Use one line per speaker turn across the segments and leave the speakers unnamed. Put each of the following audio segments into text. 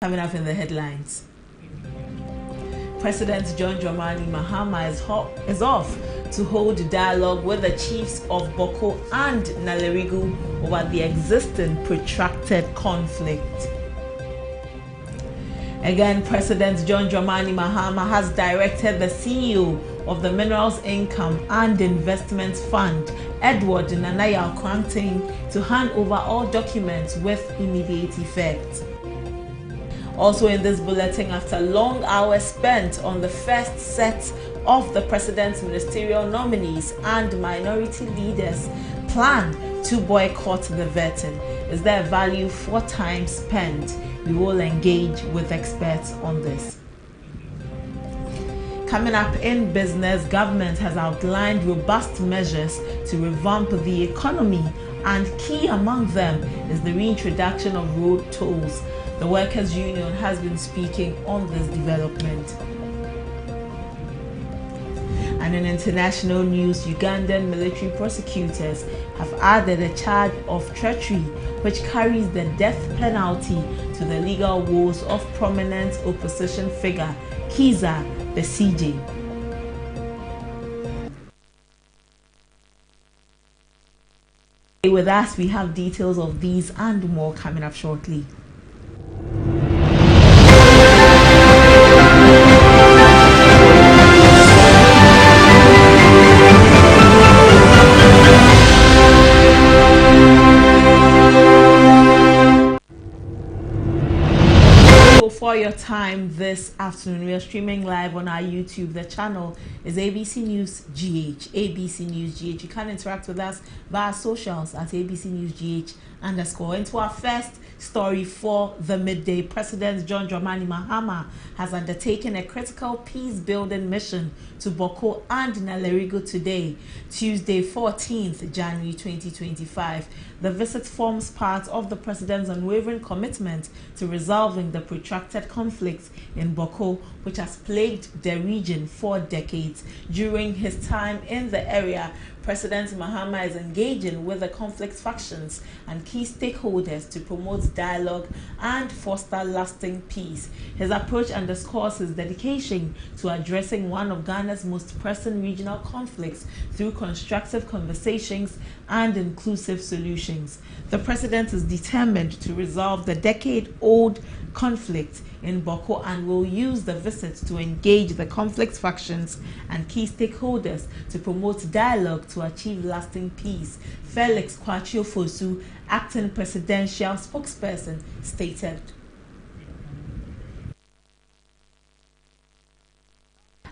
Coming up in the headlines, President John Dramani Mahama is off to hold dialogue with the chiefs of Boko and Nalerigu over the existing protracted conflict. Again, President John Dramani Mahama has directed the CEO of the Minerals Income and Investment Fund, Edward Nanaya Kwanting, to hand over all documents with immediate effect. Also in this bulletin, after long hours spent on the first set of the president's ministerial nominees and minority leaders plan to boycott the vetting, is there value for time spent? We will engage with experts on this. Coming up in business, government has outlined robust measures to revamp the economy, and key among them is the reintroduction of road tolls. The Workers' Union has been speaking on this development. And in international news, Ugandan military prosecutors have added a charge of treachery, which carries the death penalty, to the legal woes of prominent opposition figure Kiza Besigye. With us, we have details of these and more coming up shortly. For your time this afternoon, we are streaming live on our YouTube. The channel is ABC News GH. ABC News GH. You can interact with us via socials at ABC News GH _. Into our first story for the midday, President John Dramani Mahama has undertaken a critical peace-building mission to Boko and Nalerigu today, Tuesday, 14th January 2025. The visit forms part of the president's unwavering commitment to resolving the protracted conflict in Boko, which has plagued the region for decades. During his time in the area, President Mahama is engaging with the conflict factions and key stakeholders to promote dialogue and foster lasting peace. His approach underscores his dedication to addressing one of Ghana's most pressing regional conflicts through constructive conversations and inclusive solutions. The president is determined to resolve the decade-old conflict in Boko and will use the visit to engage the conflict factions and key stakeholders to promote dialogue to achieve lasting peace. Felix Kwachio-Fosu, acting presidential spokesperson, stated.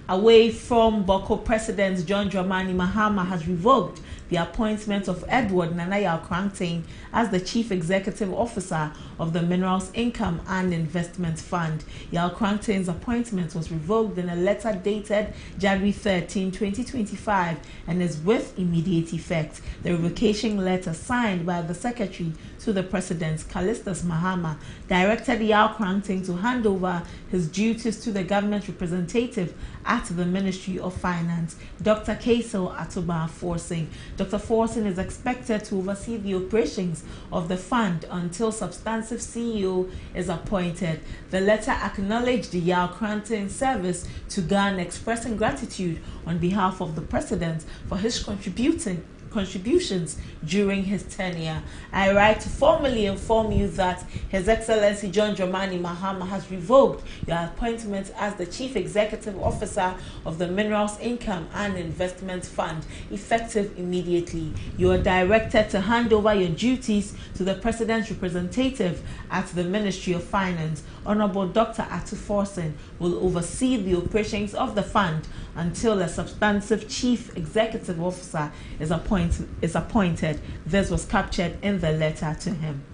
Away from Boko, President John Dramani Mahama has revoked the appointment of Edward Nanaya Kwanting as the Chief Executive Officer of the Minerals Income and Investment Fund. Yao Kwanting's appointment was revoked in a letter dated January 13, 2025 and is with immediate effect. The revocation letter, signed by the Secretary to the President, Callistus Mahama, directed Yao Kwanting to hand over his duties to the government representative at the Ministry of Finance, Dr. Kaisel Atuba Forsing. Dr. Forsing is expected to oversee the operations of the fund until substantive CEO is appointed. The letter acknowledged the Yao Kwanting service to Ghana, expressing gratitude on behalf of the President for his contributions during his tenure. I write to formally inform you that His Excellency John Dramani Mahama has revoked your appointment as the Chief Executive Officer of the Minerals Income and Investment Fund, effective immediately. You are directed to hand over your duties to the President's representative at the Ministry of Finance. Honorable Dr. Atu Forsen will oversee the operations of the fund until a substantive Chief Executive Officer is appointed. This was captured in the letter to him.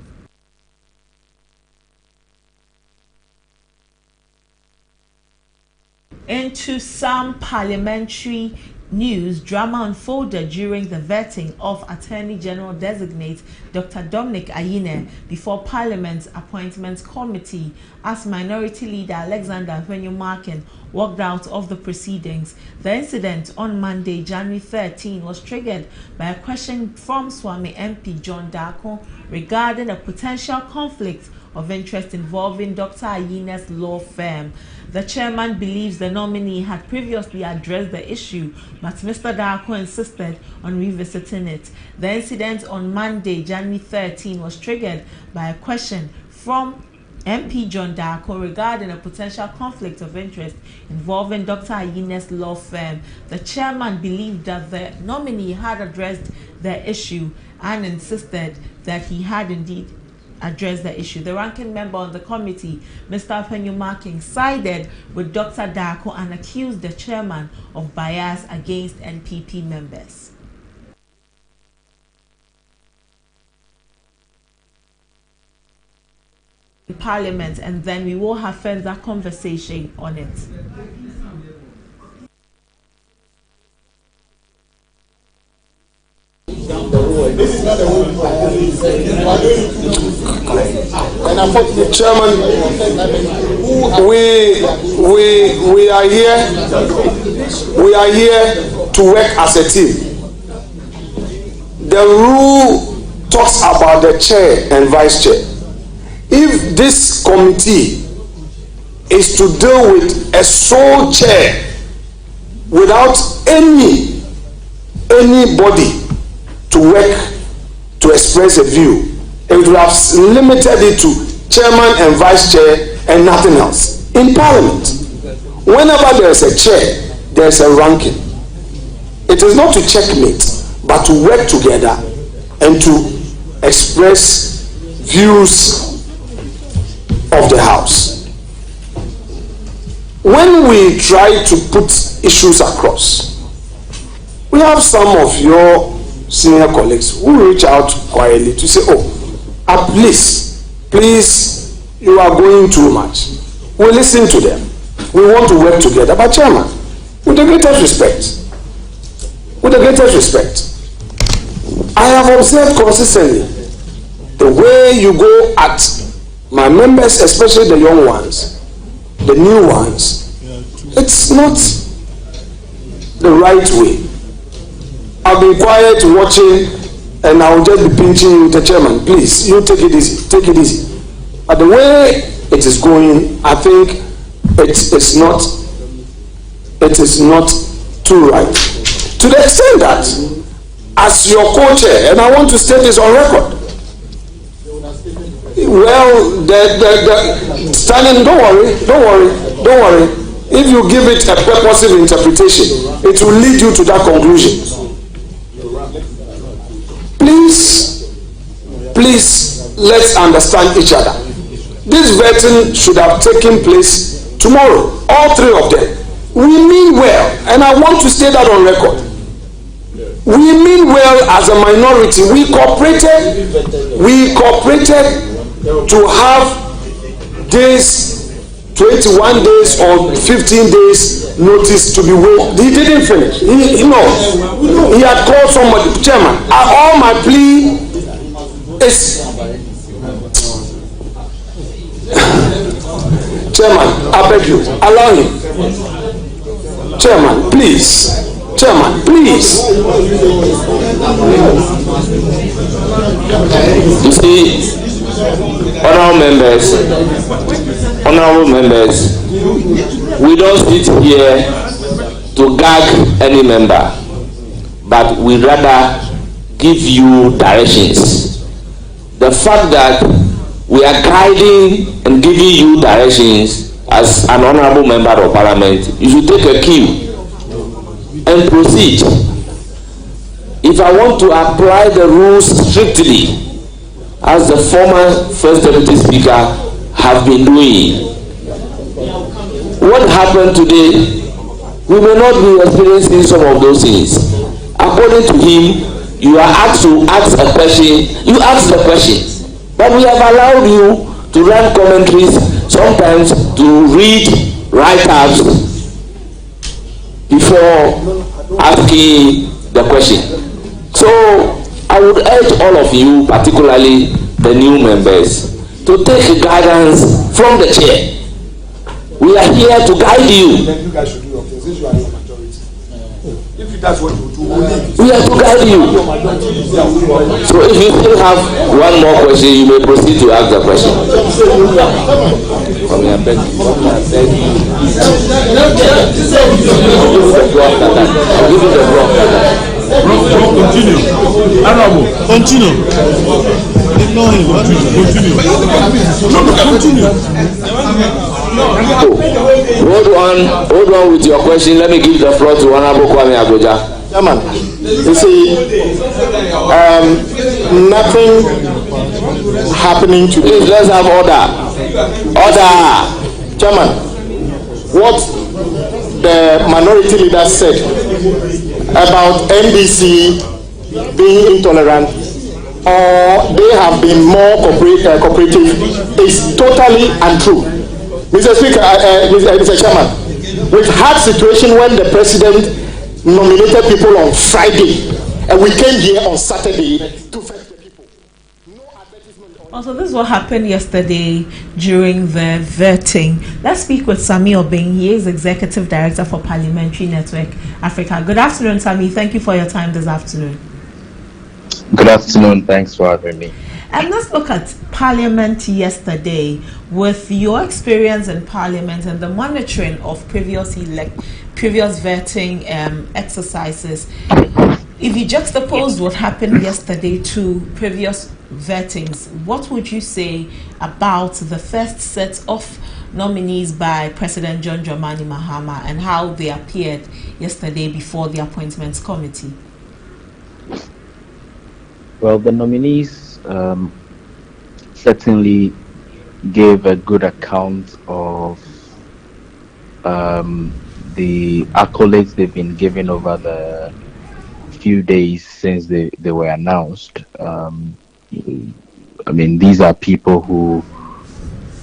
Into some parliamentary news, drama unfolded during the vetting of Attorney General designate Dr. Dominic Ayine before Parliament's Appointments Committee as Minority Leader Alexander Hwenyumakin walked out of the proceedings. The incident on Monday, January 13, was triggered by a question from Swami MP John Darko regarding a potential conflict of interest involving Dr. Ayine's law firm. The chairman believes the nominee had previously addressed the issue, but Mr. Darko insisted on revisiting it. The incident on Monday, January 13, was triggered by a question from MP John Darko regarding a potential conflict of interest involving Dr. Ayine's law firm. The chairman believed that the nominee had addressed the issue and insisted that he had indeed addressed the issue. The ranking member on the committee, Mr. Penyumaking, sided with Dr. Darko and accused the chairman of bias against NPP members. In Parliament, and then we will have further conversation on it.
Chairman, we are here to work as a team. The rule talks about the chair and vice chair. If this committee is to deal with a sole chair without anybody to work to express a view, it would have limited it to chairman and vice chair and nothing else. In Parliament, whenever there is a chair, there is a ranking. It is not to checkmate, but to work together and to express views of the House. When we try to put issues across, we have some of your senior colleagues who reach out quietly to say, please, you are going too much. We listen to them. We want to work together. But Chairman, with the greatest respect, I have observed consistently the way you go at my members, especially the young ones, the new ones. It's not the right way. I've been quiet watching, and I'll just be pinching you, the chairman. Please, you take it easy. But the way it is going, I think it is not too right. To the extent that, as your co-chair, and I want to state this on record, well, the Stalin, don't worry. If you give it a purposive interpretation, it will lead you to that conclusion. Please, let's understand each other. This vetting should have taken place tomorrow, all three of them. We mean well, and I want to state that on record. We mean well as a minority. We cooperated to have this 21 days or 15 days notice to be waived. He didn't finish. He had called somebody. Chairman, all my plea is Chairman, I beg you, allow him. Chairman, please.
You see, honorable members, we don't sit here to gag any member, but we rather give you directions. The fact that we are guiding and giving you directions as an honorable member of parliament, you should take a cue and proceed. If I want to apply the rules strictly, as the former First Deputy Speaker have been doing, what happened today, we may not be experiencing some of those things. According to him, you are asked to ask a question, you ask the question, but we have allowed you to run commentaries, sometimes to read write-ups before asking the question. So I would urge all of you, particularly the new members, to take guidance from the chair. We are here to guide you.
Then you guys should do your things since you are in the majority. If That's what we do.
We are to guide you. So if you still have one more question, you may proceed to ask the question. Come here, beg you. I'll give you the floor.
Continue. Honorable, continue. Ignore him. Continue.
Hold on with your question. Let me give the floor to Honorable Kwame Agoja.
Chairman, you see, nothing happening today.
Please, let's have order. Order.
Chairman, what the minority leader said about NDC being intolerant or they have been more cooperative is totally untrue. Mr. Speaker, Mr. Chairman, we've had situation when the president nominated people on Friday and we came here on Saturday to fetch the people. No advertisement.
Also, this is what happened yesterday during the vetting. Let's speak with Sami Obeng. He is Executive Director for Parliamentary Network Africa. Good afternoon, Sami. Thank you for your time this afternoon.
Good afternoon. Thanks for having me.
And let's look at Parliament yesterday. With your experience in Parliament and the monitoring of previous vetting exercises, if you juxtapose what happened yesterday to previous vettings, what would you say about the first set of nominees by President John Dramani Mahama and how they appeared yesterday before the Appointments Committee?
Well, the nominees certainly gave a good account of the accolades they've been given over the few days since they were announced. I mean, these are people who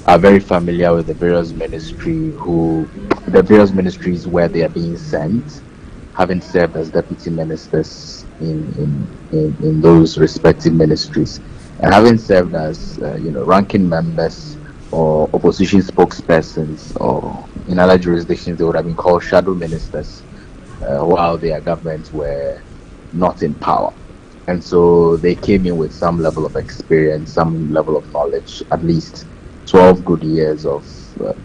are very familiar with the various ministries where they are being sent, having served as deputy ministers in those respective ministries, and having served as ranking members or opposition spokespersons, or in other jurisdictions they would have been called shadow ministers while their governments were not in power. And so they came in with some level of experience, some level of knowledge, at least 12 good years of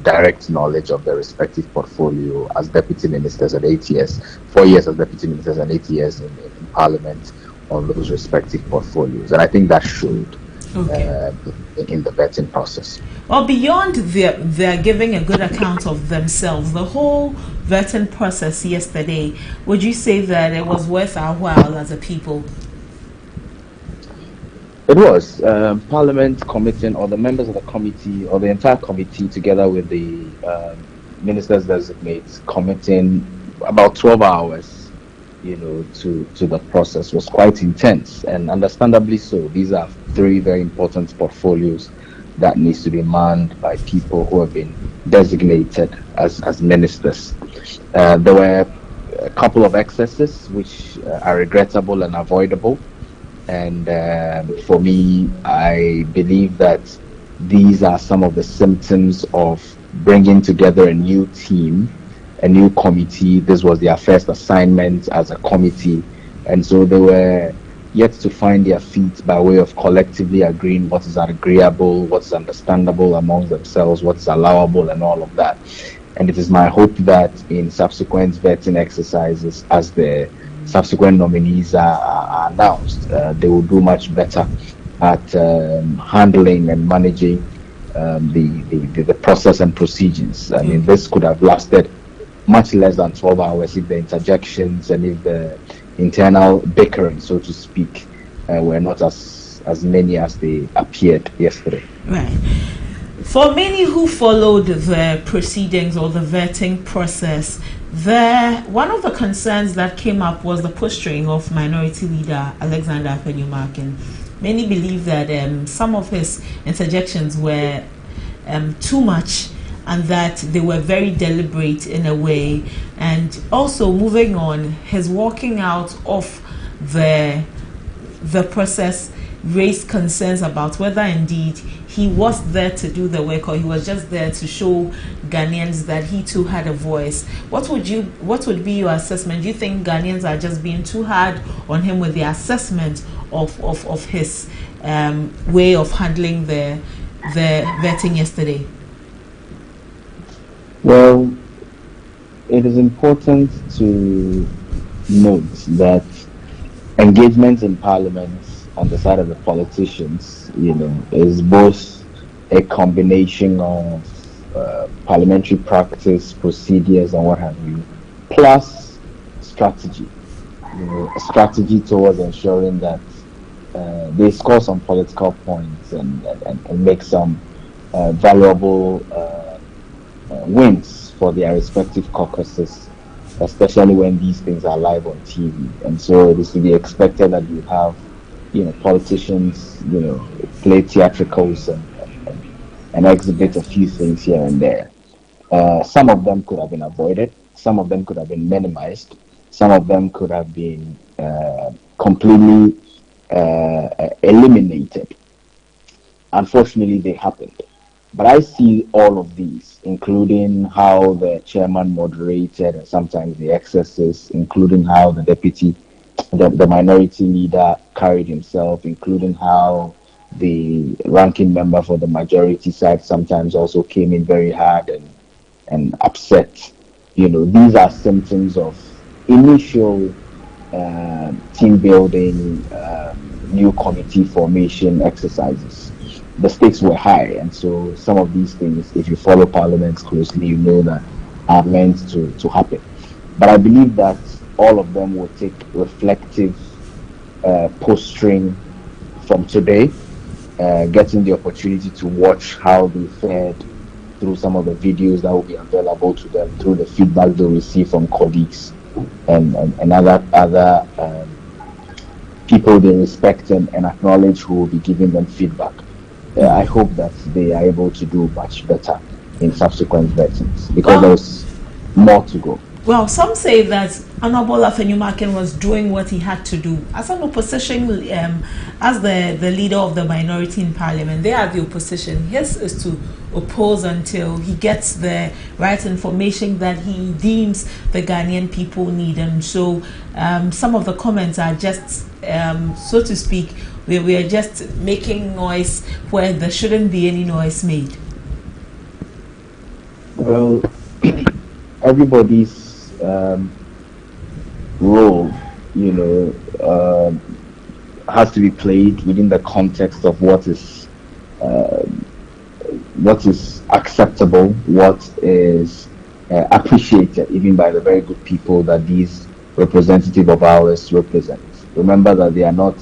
direct knowledge of their respective portfolio as deputy ministers and 8 years, 4 years as deputy ministers and 8 years in Parliament on those respective portfolios. And I think that showed in the vetting process.
Well, beyond their giving a good account of themselves, the whole vetting process yesterday, would you say that it was worth our while as a people?
It was. Parliament committing, or the members of the committee, or the entire committee, together with the ministers designates, committing about 12 hours to the process was quite intense, and understandably so. These are 3 very important portfolios that needs to be manned by people who have been designated as ministers. There were a couple of excesses which are regrettable and avoidable, and for me, I believe that these are some of the symptoms of bringing together a new team, a new committee. This was their first assignment as a committee, and so they were yet to find their feet by way of collectively agreeing what is agreeable, what's understandable amongst themselves, what's allowable, and all of that. And it is my hope that in subsequent vetting exercises, as the subsequent nominees are announced, they will do much better at handling and managing the process and procedures. I mean, this could have lasted much less than 12 hours if the interjections and if the internal bickering, so to speak, were not as many as they appeared yesterday.
Right. For many who followed the proceedings or the vetting process, one of the concerns that came up was the posturing of Minority Leader Alexander Afenyomarkin. Many believe that some of his interjections were too much, and that they were very deliberate in a way. And also, moving on, his walking out of the process raised concerns about whether indeed he was there to do the work, or he was just there to show Ghanaians that he too had a voice? What would be your assessment? Do you think Ghanaians are just being too hard on him with the assessment of his way of handling the vetting yesterday?
Well, it is important to note that engagement in Parliament on the side of the politicians, is both a combination of parliamentary practice, procedures, and what have you, plus strategy. A strategy towards ensuring that they score some political points and make some valuable wins for their respective caucuses, especially when these things are live on TV. And so it is to be expected that you have politicians, play theatricals and exhibit a few things here and there. Some of them could have been avoided. Some of them could have been minimized. Some of them could have been completely eliminated. Unfortunately, they happened. But I see all of these, including how the chairman moderated and sometimes the excesses, including how the the minority leader carried himself, including how the ranking member for the majority side sometimes also came in very hard and upset. These are symptoms of initial team building, new committee formation exercises. The stakes were high, and so some of these things, if you follow Parliament closely, you know that are meant to happen. But I believe that all of them will take reflective posturing from today, getting the opportunity to watch how they fared through some of the videos that will be available to them, through the feedback they'll receive from colleagues and other people they respect and acknowledge who will be giving them feedback. I hope that they are able to do much better in subsequent vettings, because there's more to go.
Well, some say that Honorable Afenyomakin was doing what he had to do. As an opposition, as the leader of the minority in Parliament, they are the opposition. His is to oppose until he gets the right information that he deems the Ghanaian people need. And so some of the comments are just, so to speak, we are just making noise where there shouldn't be any noise made.
Well, everybody's role, has to be played within the context of what is acceptable, what is appreciated, even by the very good people that these representatives of ours represent. Remember that they are not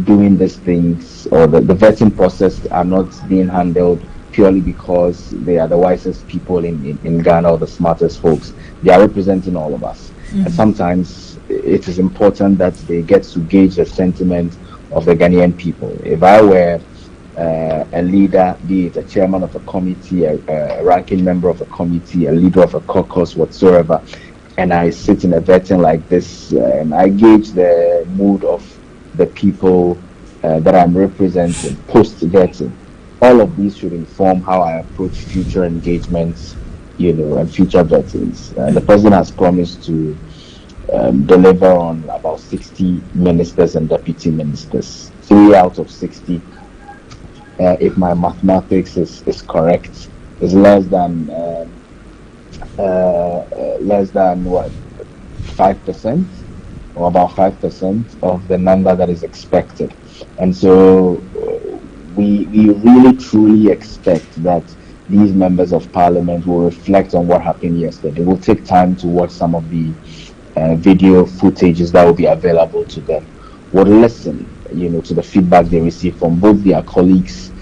doing these things, or the vetting process are not being handled purely because they are the wisest people in Ghana or the smartest folks. They are representing all of us. Mm-hmm. And sometimes it is important that they get to gauge the sentiment of the Ghanaian people. If I were a leader, be it a chairman of a committee, a ranking member of a committee, a leader of a caucus, whatsoever, and I sit in a vetting like this, and I gauge the mood of the people that I'm representing post-vetting, all of these should inform how I approach future engagements, and future vettings. The president has promised to deliver on about 60 ministers and deputy ministers, 3 out of 60. If my mathematics is correct, is less than what, 5%, or about 5% of the number that is expected. And so we really truly expect that these members of parliament will reflect on what happened yesterday. They will take time to watch some of the video footages that will be available to them, will listen, to the feedback they receive from both their colleagues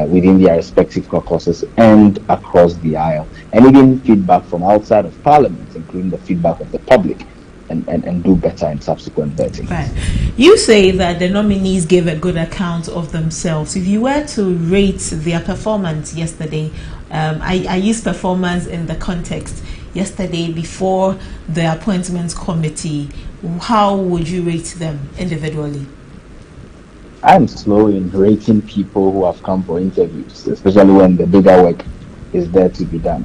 within their respective caucuses and across the aisle, and even feedback from outside of parliament, including the feedback of the public, and do better in subsequent vetting.
Right. You say that the nominees gave a good account of themselves. If you were to rate their performance yesterday, I use performance in the context yesterday before the appointments committee, how would you rate them individually?
I'm slow in rating people who have come for interviews, especially when the bigger work is there to be done.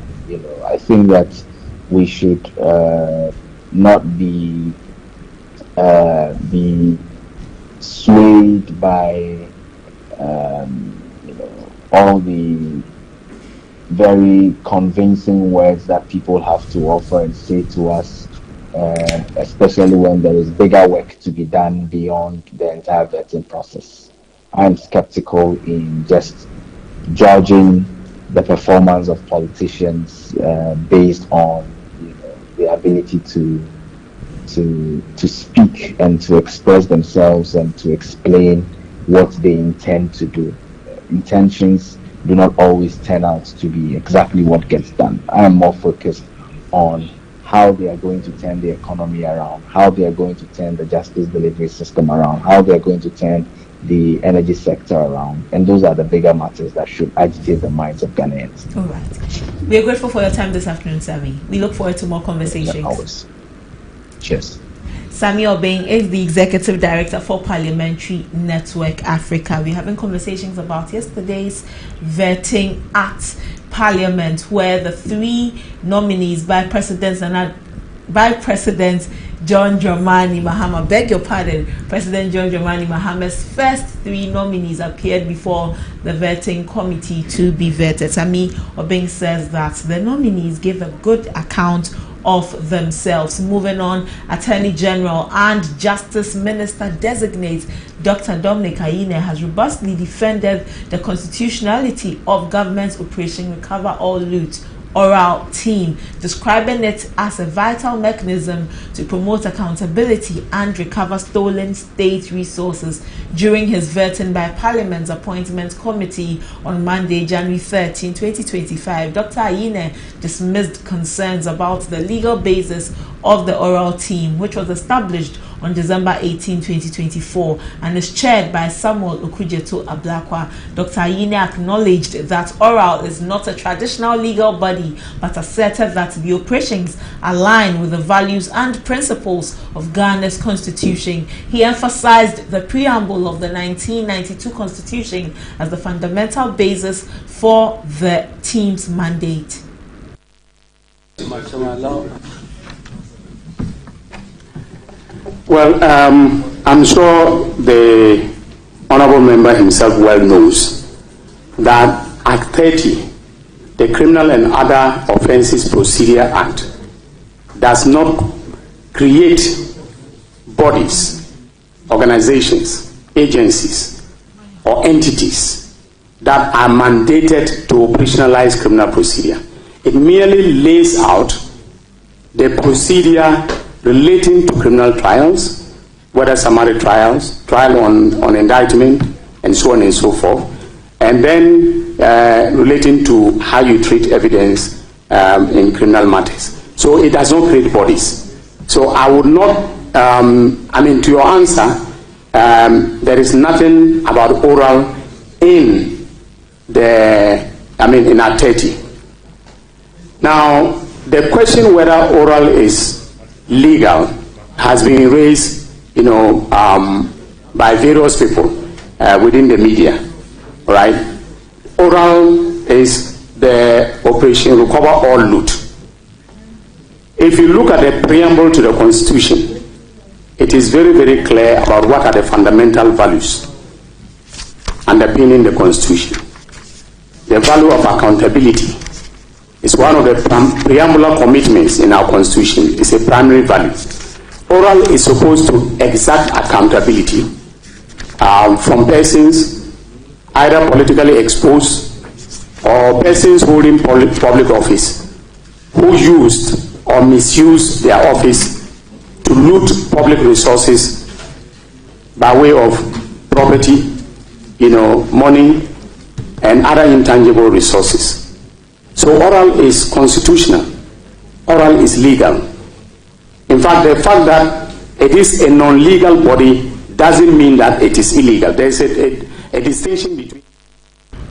I think that we should not be swayed by all the very convincing words that people have to offer and say to us, especially when there is bigger work to be done beyond the entire vetting process. I'm skeptical in just judging the performance of politicians based on the ability to speak and to express themselves and to explain what they intend to do. Intentions do not always turn out to be exactly what gets done. I am more focused on how they are going to turn the economy around, how they are going to turn the justice delivery system around, how they are going to turn the energy sector around. And those are the bigger matters that should agitate the minds of Ghanaians.
All right. We are grateful for your time this afternoon, Sammy. We look forward to more conversations.
Yeah, always. Cheers.
Sammy Obeng is the Executive Director for Parliamentary Network Africa. We're having conversations about yesterday's vetting at Parliament, where the three nominees by President John Dramani Mahama, beg your pardon, President John Dramani Mahama's first three nominees appeared before the vetting committee to be vetted. Sammy Obeng says that the nominees gave a good account of themselves. Moving on, Attorney General and Justice Minister designate Dr. Dominic Ayine has robustly defended the constitutionality of government's Operation Recover All Loot oral team, describing it as a vital mechanism to promote accountability and recover stolen state resources. During his vetting by Parliament's Appointments Committee on Monday, January 13, 2025, Dr. Ayine dismissed concerns about the legal basis of the oral team, which was established on December 18, 2024, and is chaired by Samuel Okujeto Ablakwa. Dr. Ayine acknowledged that oral is not a traditional legal body, but asserted that the operations align with the values and principles of Ghana's constitution. He emphasized the preamble of the 1992 constitution as the fundamental basis for the team's mandate.
Well, I'm sure the honorable member himself well knows that Act 30, the Criminal and Other Offences Procedure Act, does not create bodies, organizations, agencies, or entities that are mandated to operationalize criminal procedure. It merely lays out the procedure relating to criminal trials, whether summary trials, trial on indictment, and so on and so forth, and then relating to how you treat evidence in criminal matters. So it does not create bodies. So I would not, to your answer, there is nothing about oral in in Act 30. Now, the question whether oral is legal has been raised, by various people within the media, right? Oral is the Operation Recover All Loot. If you look at the preamble to the Constitution, it is very, very clear about what are the fundamental values underpinning the Constitution. The value of accountability is one of the preambular commitments in our Constitution. It's a primary value. Oral is supposed to exact accountability from persons either politically exposed or persons holding public office who used or misused their office to loot public resources by way of property, money, and other intangible resources. So oral is constitutional. Oral is legal. In fact, the fact that it is a non-legal body doesn't mean that it is illegal. There is a distinction between...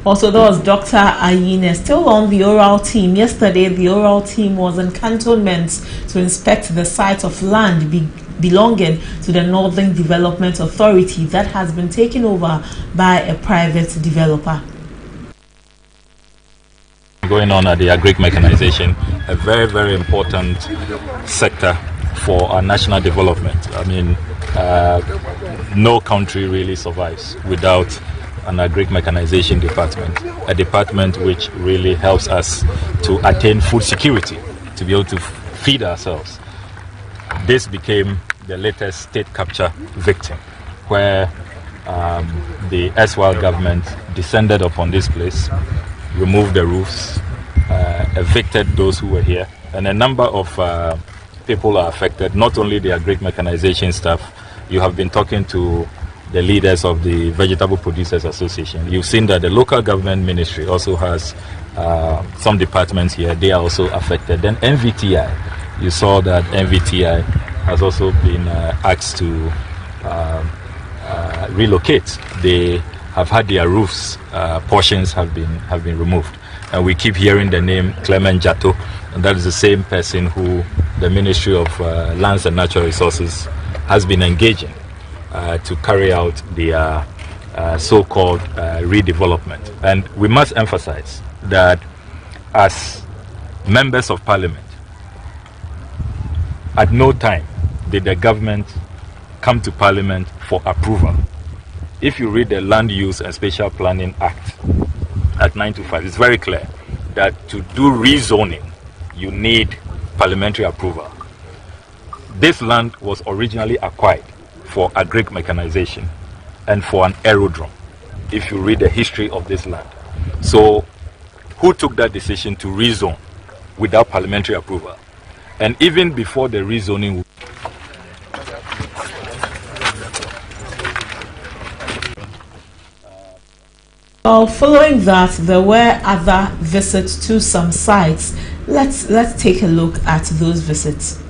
Also, there was Dr. Ayine still on the oral team. Yesterday, the oral team was in cantonments to inspect the site of land belonging to the Northern Development Authority that has been taken over by a private developer.
Going on at the agric mechanization, a very, very important sector for our national development. I mean, no country really survives without an agric mechanization department, a department which really helps us to attain food security, to be able to feed ourselves. This became the latest state capture victim, where the erstwhile government descended upon this place, removed the roofs, evicted those who were here, and a number of people are affected, not only the agric mechanization staff. You have been talking to the leaders of the Vegetable Producers Association. You've seen that the local government ministry also has some departments here. They are also affected. Then NVTI, you saw that NVTI has also been asked to relocate. They have had their roofs, portions have been removed. And we keep hearing the name Clement Jato, and that is the same person who the Ministry of Lands and Natural Resources has been engaging to carry out the so-called redevelopment. And we must emphasize that as members of parliament, at no time did the government come to parliament for approval. If you read the Land Use and Spatial Planning Act at 925, it's very clear that to do rezoning, you need parliamentary approval. This land was originally acquired for agric mechanization and for an aerodrome, if you read the history of this land. So who took that decision to rezone without parliamentary approval? And even before the rezoning,
following that, there were other visits to some sites. Let's take a look at those visits.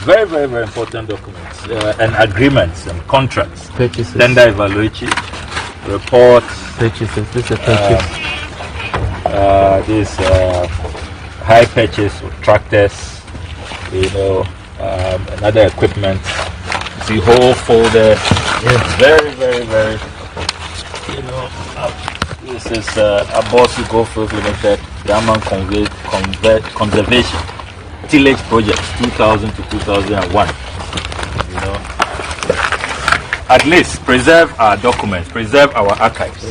Very, very, very important documents and agreements and contracts.
Purchases.
Tender evaluation, reports.
Purchases. This is a purchase.
This high purchase of tractors, another equipment. The whole folder. Yes. Very, very, very. This is Abosu Goldfield Limited, Diamond Conservation Tillage Project 2000 to 2001. At least preserve our documents, preserve our archives.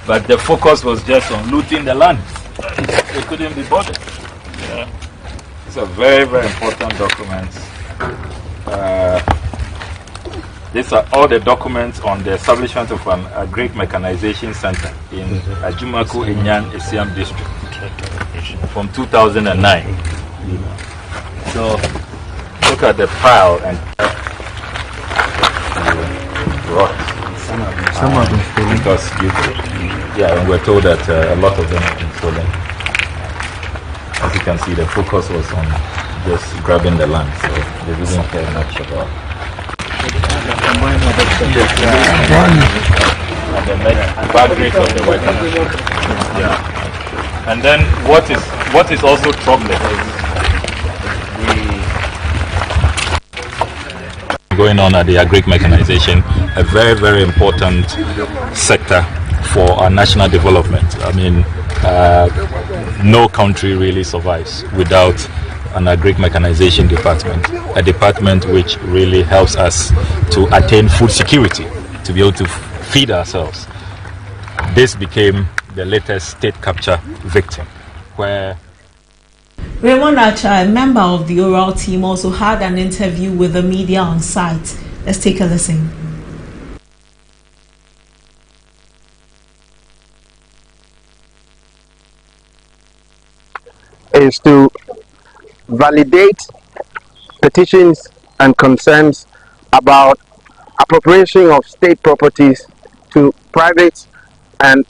But the focus was just on looting the land. They couldn't be bothered. These are very, very important documents. These are all the documents on the establishment of an agric mechanization center in Ajumaku Inyan Esiam district from 2009. So look at the pile and some have been stolen. Because and we're told that a lot of them have been stolen. As you can see, the focus was on just grabbing the land, so they didn't care much about. And the bad grades of the weapons. Yeah. And then what is also troubling going on at the agric mechanization, a very, very important sector for our national development. I mean, no country really survives without an agric mechanization department, a department which really helps us to attain food security, to be able to feed ourselves. This became the latest state capture victim, where
Raymond Archer, a member of the oral team, also had an interview with the media on site. Let's take a listen.
Is to validate petitions and concerns about appropriation of state properties to private and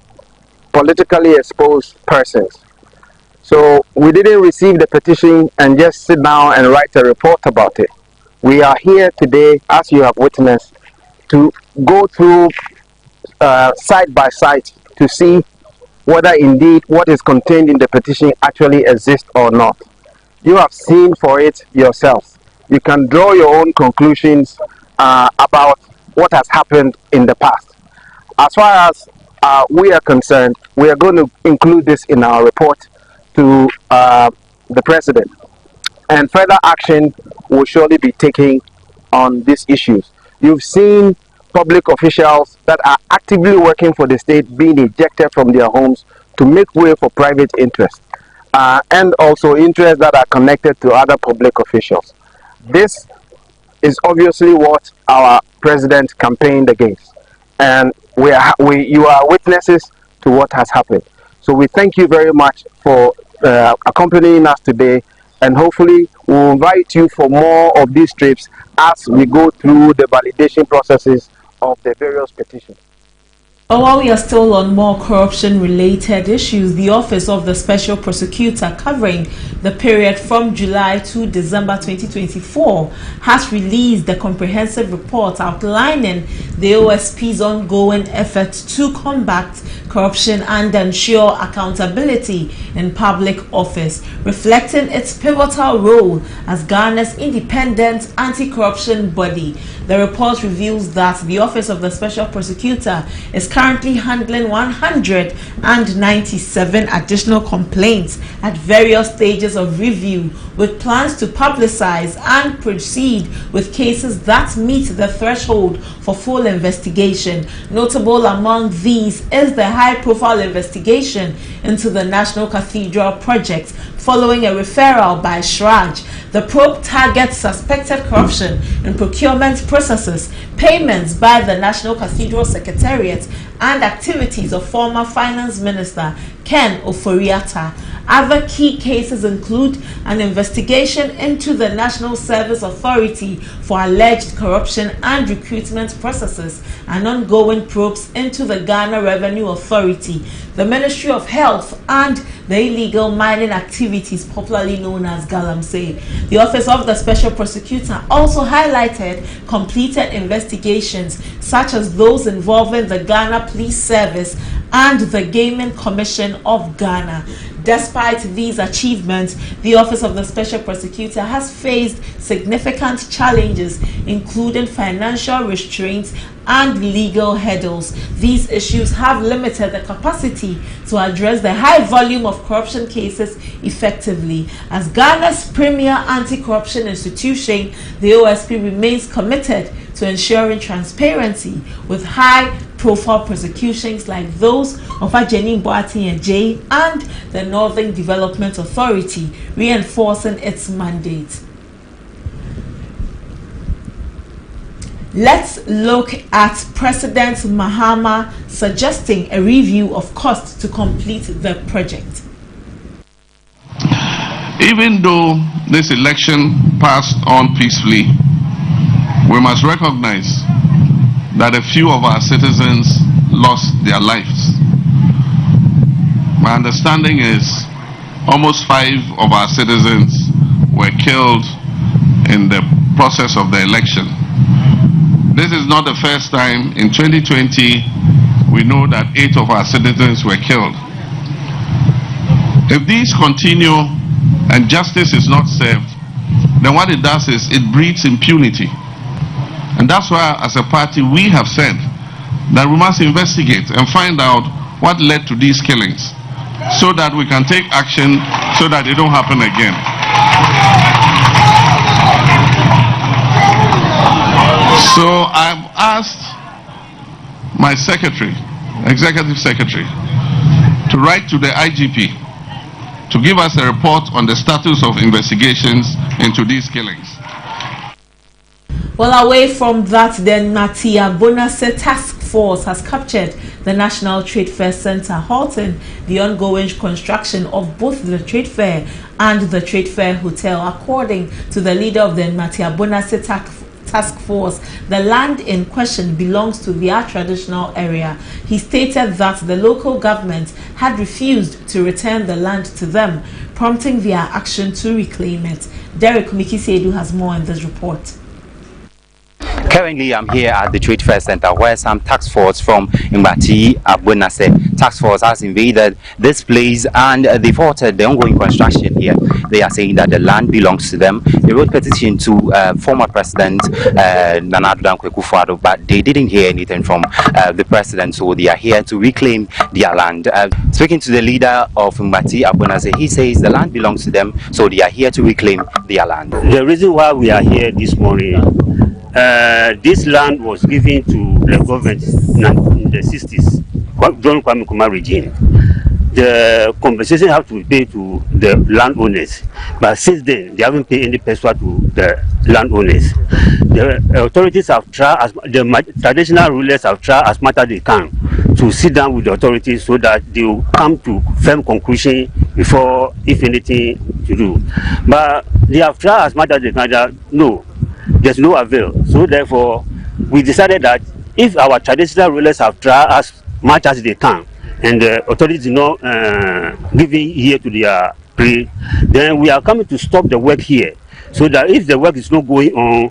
politically exposed persons. So we didn't receive the petition and just sit down and write a report about it. We are here today, as you have witnessed, to go through side by side to see whether indeed what is contained in the petition actually exists or not. You have seen for it yourselves. You can draw your own conclusions about what has happened in the past. As far as we are concerned, we are going to include this in our report to the President, and further action will surely be taken on these issues. You've seen public officials that are actively working for the state being ejected from their homes to make way for private interests, and also interests that are connected to other public officials. This is obviously what our president campaigned against, and you are witnesses to what has happened. So we thank you very much for accompanying us today, and hopefully we'll invite you for more of these trips as we go through the validation processes of the various petitions.
While we are still on more corruption-related issues, the Office of the Special Prosecutor, covering the period from July to December 2024, has released a comprehensive report outlining the OSP's ongoing efforts to combat corruption and ensure accountability in public office, reflecting its pivotal role as Ghana's independent anti-corruption body. The report reveals that the Office of the Special Prosecutor is currently handling 197 additional complaints at various stages of review, with plans to publicize and proceed with cases that meet the threshold for full investigation. Notable among these is the high-profile investigation into the National Cathedral project, following a referral by Shraj. The probe targets suspected corruption in procurement processes, payments by the National Cathedral Secretariat, and activities of former Finance Minister Ken Ofori-Atta. Other key cases include an investigation into the National Service Authority for alleged corruption and recruitment processes, and ongoing probes into the Ghana Revenue Authority, the Ministry of Health, and the illegal mining activities popularly known as Galamsey. The Office of the Special Prosecutor also highlighted completed investigations such as those involving the Ghana Police Service and the Gaming Commission of Ghana. Despite these achievements, the Office of the Special Prosecutor has faced significant challenges, including financial restraints and legal hurdles. These issues have limited the capacity to address the high volume of corruption cases effectively. As Ghana's premier anti-corruption institution, the OSP remains committed to ensuring transparency with high-profile prosecutions like those of Ajeni Boateng J and the Northern Development Authority, reinforcing its mandate. Let's look at President Mahama suggesting a review of costs to complete the project.
Even though this election passed on peacefully, we must recognize that a few of our citizens lost their lives. My understanding is almost 5 of our citizens were killed in the process of the election. This is not the first time. In 2020, we know that 8 of our citizens were killed. If these continue and justice is not served, then what it does is it breeds impunity. And that's why, as a party, we have said that we must investigate and find out what led to these killings, so that we can take action so that they don't happen again. So I've asked my secretary, executive secretary, to write to the IGP to give us a report on the status of investigations into these killings.
Well, away from that, the Natia Bonase Task Force has captured the National Trade Fair Center, halting the ongoing construction of both the Trade Fair and the Trade Fair Hotel. According to the leader of the Natia Bonase Task Force, the land in question belongs to their traditional area. He stated that the local government had refused to return the land to them, prompting their action to reclaim it. Derek Mikisiedu has more in this report.
Currently, I'm here at the Trade Fair Center where some task force from Mbati Abunase task force has invaded this place and they've halted the ongoing construction here. They are saying that the land belongs to them. They wrote petition to former President Nana Addo Dankwa Akufo-Addo, but they didn't hear anything from the president, so they are here to reclaim their land. Speaking to the leader of Mbati Abunase, he says the land belongs to them, so they are here to reclaim their land.
The reason why we are here this morning, this land was given to the government in the 60s, during Kwame Nkrumah regime. The compensation have to be paid to the landowners, but since then they haven't paid any peso to the landowners. The authorities have tried, the traditional rulers have tried as much as they can to sit down with the authorities so that they will come to firm conclusion before, if anything, to do. But they have tried as much as they can. That, no, there's no avail. So therefore, we decided that if our traditional rulers have tried as much as they can, and the authorities do not give ear to their plea, then we are coming to stop the work here, so that if the work is not going on,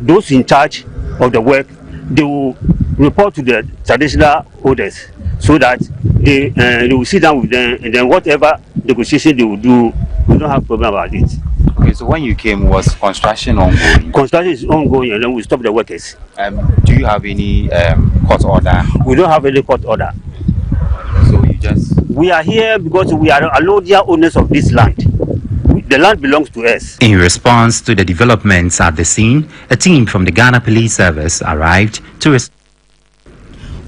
those in charge of the work, they will report to the traditional holders, so that they will sit down with them, and then whatever negotiation they will do, we don't have problem about it.
Okay, so when you came, was construction ongoing?
Construction is ongoing, and then we stop the workers.
Do you have any court order?
We don't have any court order.
So you just...
We are here because we are allodial owners of this land. The land belongs to us.
In response to the developments at the scene, a team from the Ghana Police Service arrived to...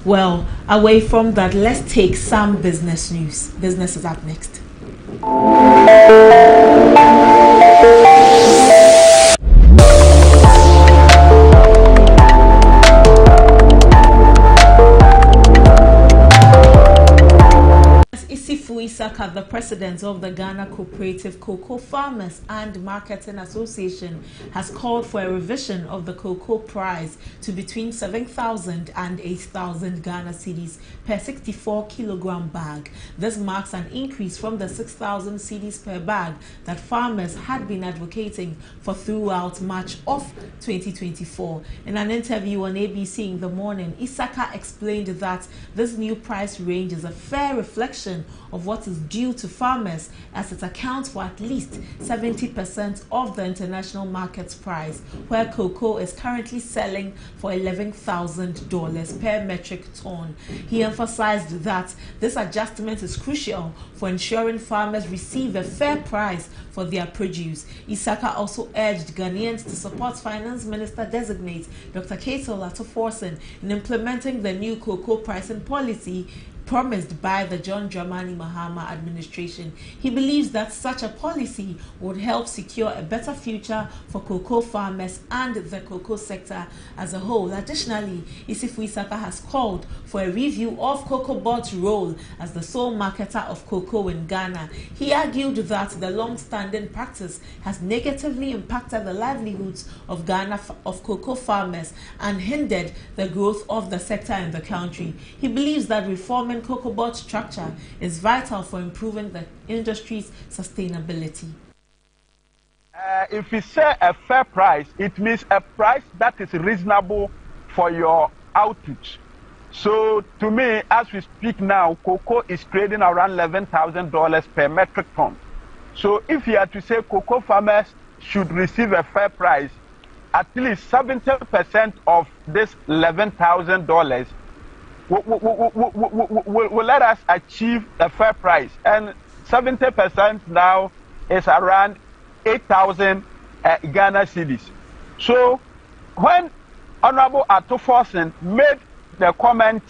Well, away from that, let's take some business news. Business is up next. Isaka, the president of the Ghana Cooperative Cocoa Farmers and Marketing Association, has called for a revision of the cocoa price to between 7,000 and 8,000 Ghana cedis per 64 kilogram bag. This marks an increase from the 6,000 cedis per bag that farmers had been advocating for throughout March of 2024. In an interview on ABC in the morning, Isaka explained that this new price range is a fair reflection of what is due to farmers, as it accounts for at least 70% of the international market price, where cocoa is currently selling for $11,000 per metric ton. He emphasized that this adjustment is crucial for ensuring farmers receive a fair price for their produce. Isaka also urged Ghanaians to support Finance Minister Designate Dr. Keito Latto-Forson in implementing the new cocoa pricing policy promised by the John Dramani Mahama administration. He believes that such a policy would help secure a better future for cocoa farmers and the cocoa sector as a whole. Additionally, Isifu Isaka has called for a review of Cocoa Board's role as the sole marketer of cocoa in Ghana. He argued that the long-standing practice has negatively impacted the livelihoods of Ghana of cocoa farmers and hindered the growth of the sector in the country. He believes that reforming Cocoa Board structure is vital for improving the industry's sustainability.
If we say a fair price, it means a price that is reasonable for your output. So to me, as we speak now, cocoa is trading around $11,000 per metric ton. So if you are to say cocoa farmers should receive a fair price, at least 70% of this $11,000 will let us achieve a fair price, and 70% now is around 8,000 Ghana cedis. So when Honorable Latto-Forson made the comment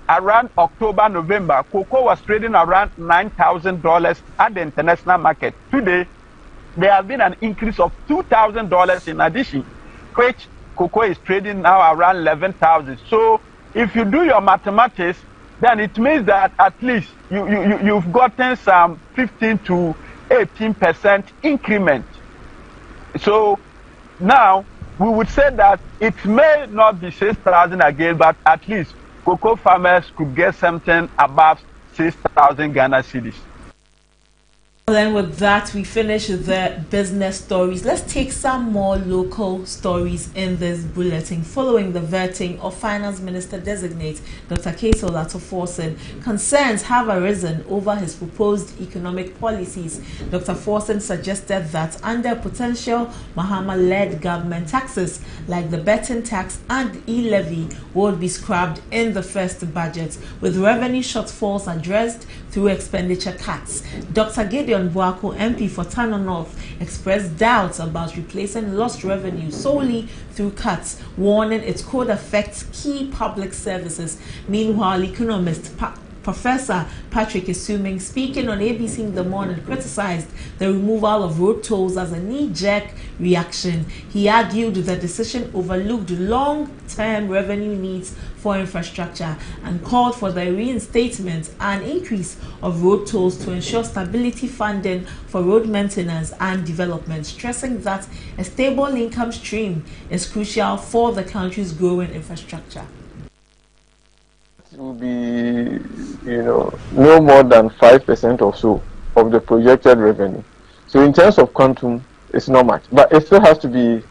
around October, November, cocoa was trading around $9,000 at the international market. Today, there has been an increase of $2,000 in addition, which cocoa is trading now around 11,000. So if you do your mathematics, then it means that at least you've gotten some 15 to 18% increment. So now we would say that it may not be 6,000 again, but at least cocoa farmers could get something above 6,000 Ghana cedis.
Then with that, we finish the business stories. Let's take some more local stories in this bulletin. Following the vetting of Finance Minister Designate Dr. Kato Lato-Forson, concerns have arisen over his proposed economic policies. Dr. Forson suggested that under potential Mahama-led government, taxes like the betting tax and e-levy would be scrapped in the first budget, with revenue shortfalls addressed through expenditure cuts. Dr. Gideon Buako, MP for Tano North, expressed doubts about replacing lost revenue solely through cuts, warning it could affect key public services. Meanwhile, economist Professor Patrick Isuming, speaking on ABC in the Morning, criticized the removal of road tolls as a knee-jerk reaction. He argued the decision overlooked long-term revenue needs for infrastructure and called for the reinstatement and increase of road tolls to ensure stability funding for road maintenance and development, stressing that a stable income stream is crucial for the country's growing infrastructure.
It will be, no more than 5% or so of the projected revenue. So in terms of quantum, it's not much, but it still has to be,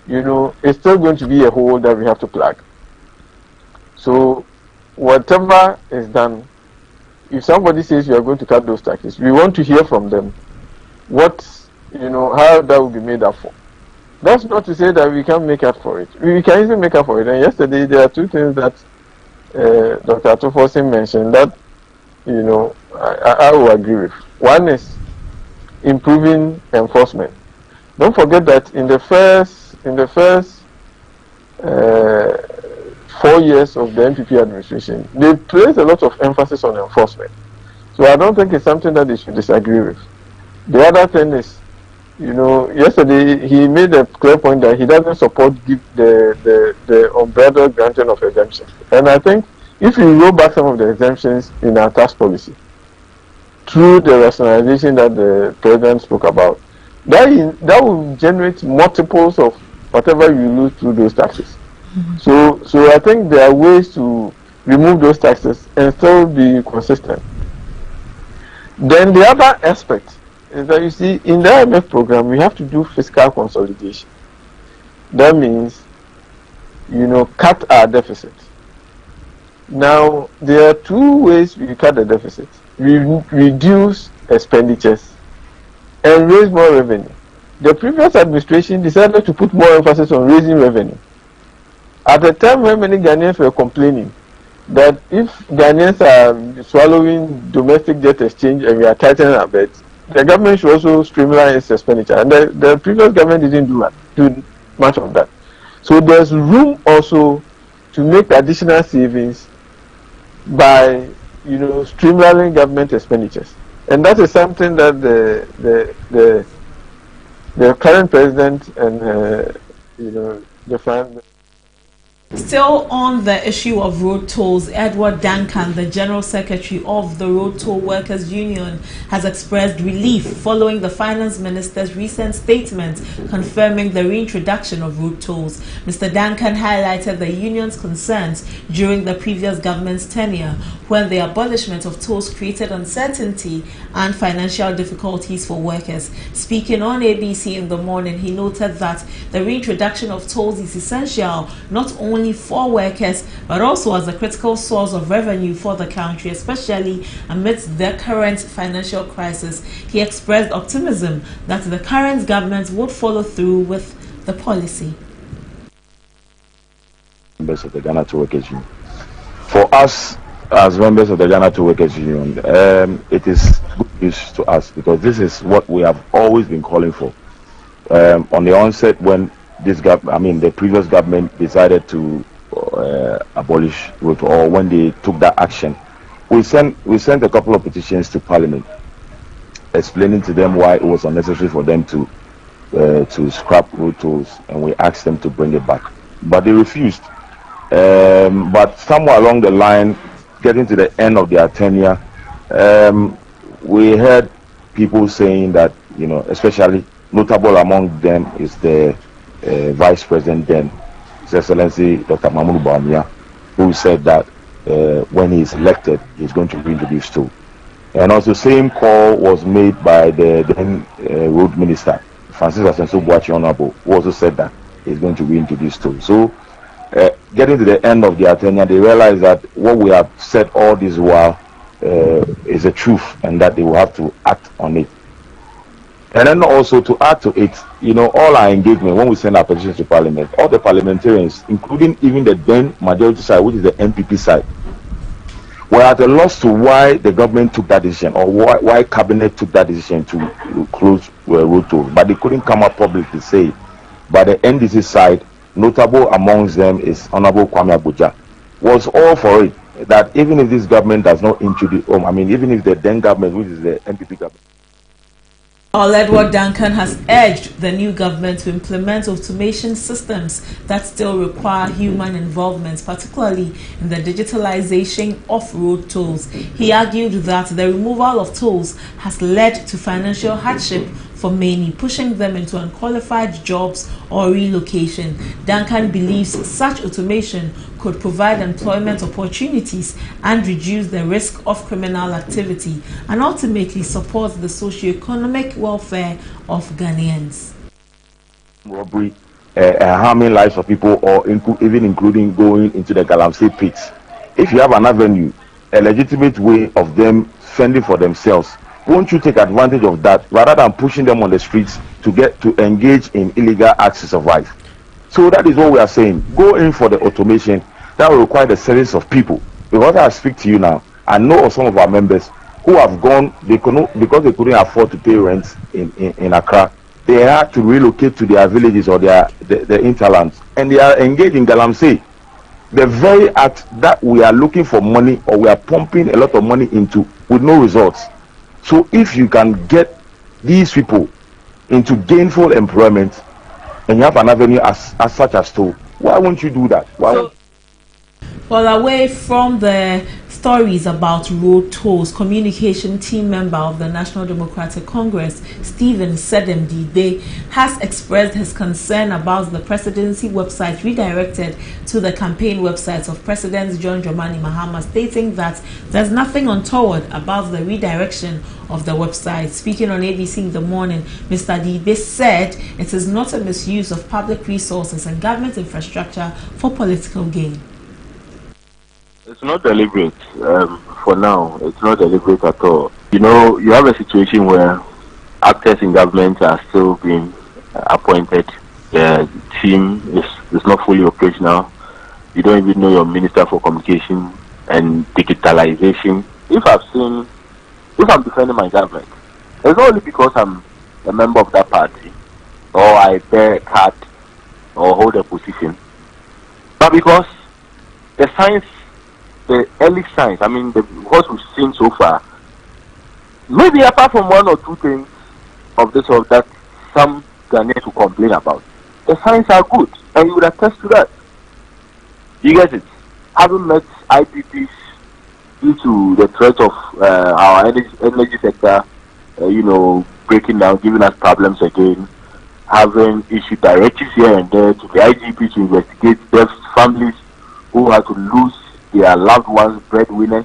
it's still going to be a hole that we have to plug. So whatever is done, if somebody says you are going to cut those taxes, we want to hear from them how that will be made up for. That's not to say that we can't make up for it. We can easily make up for it. And yesterday there are two things that Dr. Lato-Forson mentioned that I will agree with. One is improving enforcement. Don't forget that in the first 4 years of the NPP administration, they placed a lot of emphasis on enforcement. So I don't think it's something that they should disagree with. The other thing is, yesterday he made a clear point that he doesn't support the unbridled granting of exemptions. And I think if you roll back some of the exemptions in our tax policy, through the rationalization that the president spoke about, that will generate multiples of whatever you lose through those taxes. Mm-hmm. So I think there are ways to remove those taxes and still be consistent. Then the other aspect is that, you see, in the IMF program, we have to do fiscal consolidation. That means, cut our deficit. Now, there are two ways we cut the deficit. We reduce expenditures and raise more revenue. The previous administration decided to put more emphasis on raising revenue. At the time when many Ghanaians were complaining that if Ghanaians are swallowing domestic debt exchange and we are tightening our beds, the government should also streamline its expenditure. And the previous government didn't do much of that. So there's room also to make additional savings by streamlining government expenditures. And that is something that the current president and the finance.
Still on the issue of road tolls, Edward Duncan, the General Secretary of the Road Toll Workers Union, has expressed relief following the Finance Minister's recent statement confirming the reintroduction of road tolls. Mr. Duncan highlighted the union's concerns during the previous government's tenure, when the abolishment of tolls created uncertainty and financial difficulties for workers. Speaking on ABC in the Morning, he noted that the reintroduction of tolls is essential not only for workers but also as a critical source of revenue for the country, especially amidst the current financial crisis. He expressed optimism that the current government would follow through with the policy.
Members of the Ghana Toll Workers Union. For us, as members of the Ghana Toll Workers Union, it is good news to us because this is what we have always been calling for. On the onset, when the previous government decided to abolish road toll, or when they took that action, we sent a couple of petitions to Parliament, explaining to them why it was unnecessary for them to scrap road tolls, and we asked them to bring it back, but they refused. But somewhere along the line, getting to the end of their tenure, we heard people saying that, especially notable among them is the Vice President then, His Excellency Dr. Mahmoud Bawumia, who said that when he is elected, he's going to reintroduce toll.
And also, same call was made by the then road minister, Francis Asenso Boachi Honorable, who also said that he's going to reintroduce tolls. So, getting to the end of their tenure, they realized that what we have said all this while is the truth, and that they will have to act on it. And then also to add to it, all our engagement, when we send our petitions to Parliament, all the parliamentarians, including even the then majority side, which is the MPP side, were at a loss to why the government took that decision, or why cabinet took that decision to close road tolls. But they couldn't come up publicly to say it. But the NDC side, notable amongst them is Honorable Kwame Abuja, was all for it, that even if this government does not introduce, even if the then government, which is the MPP government,
Edward Duncan has urged the new government to implement automation systems that still require human involvement, particularly in the digitalization of road tolls. He argued that the removal of tolls has led to financial hardship for many, pushing them into unqualified jobs or relocation. Duncan believes such automation could provide employment opportunities and reduce the risk of criminal activity, and ultimately support the socio-economic welfare of Ghanaians.
Robbery, harming lives of people, or even including going into the Galamsey pits. If you have an avenue, a legitimate way of them fending for themselves, won't you take advantage of that rather than pushing them on the streets to engage in illegal acts to survive? So that is what we are saying. Go in for the automation. That will require the service of people. Because I speak to you now, I know of some of our members who have gone, because they couldn't afford to pay rent in Accra, they had to relocate to their villages or their interlands, and they are engaged in Galamsey. The very act that we are looking for money, or we are pumping a lot of money into, with no results. So if you can get these people into gainful employment, and you have an avenue as such as toll, why won't you do that?
Well, away from the stories about road tolls, communication team member of the National Democratic Congress, Stephen Sedem-Dide, has expressed his concern about the presidency website redirected to the campaign websites of President John Dramani Mahama, stating that there's nothing untoward about the redirection of the website. Speaking on ABC in the morning, Mr. Dide said it is not a misuse of public resources and government infrastructure for political gain.
It's not deliberate. For now, it's not deliberate at all. You have a situation where actors in government are still being appointed. The team is not fully operational. You don't even know your minister for communication and digitalization. If I'm defending my government, it's not only because I'm a member of that party, or I bear a card or hold a position, but because the early signs, what we've seen so far, maybe apart from one or two things of this or that some Ghanaians will complain about, the signs are good, and you would attest to that. You get it? Having met IPPs due to the threat of our energy sector, breaking down, giving us problems again, having issued directives here and there to the IGP to investigate their families who had to lose their loved ones, breadwinners,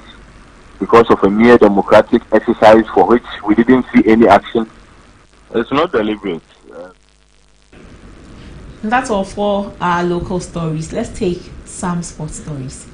because of a mere democratic exercise for which we didn't see any action. It's not deliberate.
And that's all for our local stories. Let's take some sports stories.